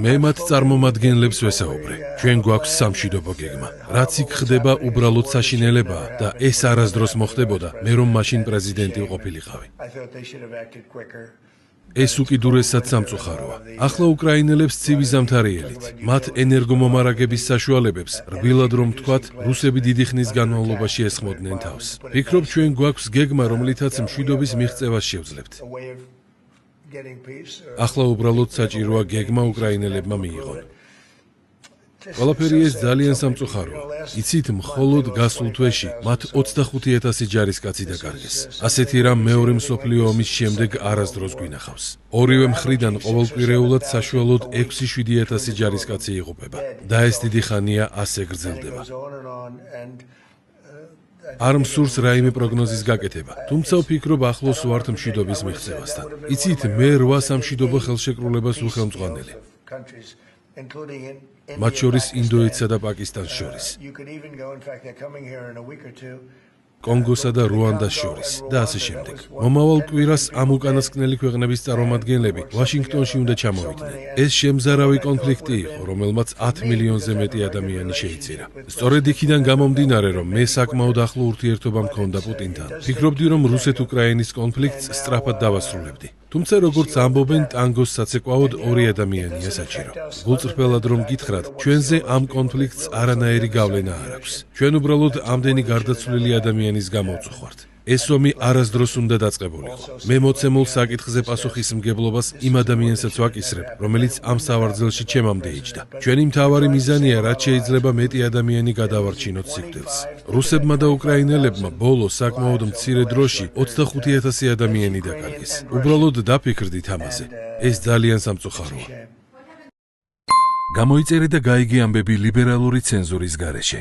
მე მათ წარმომადგენლებს ვესაუბრე. ჩვენ გვაქვს სამშვიდობო გეგმა. რაც იქ ხდება, უბრალოდ საშინელებაა და ეს არასდროს მოხდებოდა, მე რომ მაშინ პრეზიდენტი ყოფილიყავი. ეს უკიდურესად სამწუხაროა. ახლა უკრაინელებს ცივი ზამთარიელით, მათ ენერგომომარაგების საშუალებებს, რბილად რომ ვთქვათ, რუსები დიდი ხნის განმავლობაში ესხმოდნენ თავს. ვფიქრობ, ჩვენ გვაქვს გეგმა, რომლითაც მშვიდობის მიღწევას შევძლებთ. ახლა უბრალოდ საჭიროა გეგმა უკრაინელებმა მიიღონ. ყველაფერი ეს ძალიან სამწუხაროა. იცით, მხოლოდ გასულ თვეში მათ 25,000 ჯარისკაცი დაკარგეს. ასეთი რამ მეორე მსოფლიო ომის შემდეგ არასდროს გვინახავს. ორივე მხრიდან ყოველკვირეულად საშუალოდ 6-7,000 ჯარისკაცი იღუპება და ეს დიდი ხანია ასე გრძელდება. არ მსურს რაიმე პროგნოზის გაკეთება, თუმცა ვფიქრობ ახლოს ვართ მშვიდობის მიღწევასთან. იცით, მე 8 სამშვიდობო ხელშეკრულებას უხელმძღვანელი. მათ შორის ინდოეთსა და პაკისტანს შორის, კონგოსა და რუანდას შორის და ასე შემდეგ. მომავალ კვირას ამ უკანასკნელი ქვეყნების წარმომადგენლები ვაშინგტონში უნდა ჩამოვიდნენ. ეს შემზარავი კონფლიქტი იყო, რომელმაც 10 მილიონზე მეტი ადამიანი შეიწირა. სწორედ იქიდან გამომდინარე, რომ მე საკმაოდ ახლო ურთიერთობა მქონდა პუტინთან. ფიქრობდი, რომ რუსეთ-უკრაინის კონფლიქტს სწრაფად დავასრულებდი. თუმცა როგორც ამბობენ, ტანგოს საცეკვაოდ 2 ადამიანია საჭირო. გულწრფელად რომ გითხრათ, ჩვენზე ამ კონფლიქტს არანაირი გავლენა არ აქვს. ჩვენ უბრალოდ ამდენი გარდაცვლილი ადამიანის გამო ვწუხართ. ეს ომი არასდროს უნდა დაწყებულიყო. მე მოცემულ საკითხზე პასუხისმგებლობას იმ ადამიანსაც ვაკისრებ, რომელიც ამ სავარძელში ჩემამდე იჯდა. ჩვენი მთავარი მიზანია, რაც შეიძლება მეტი ადამიანი გადავარჩინოთ სიკვდილს. რუსებმა და უკრაინელებმა ბოლო საკმაოდ მცირე დროში 25,000 ადამიანი დაკარგეს. უბრალოდ დაფიქრდით ამაზე. ეს ძალიან სამწუხაროა. გამოიწერე და გაიგე ამბები ლიბერალური ცენზურის გარეშე.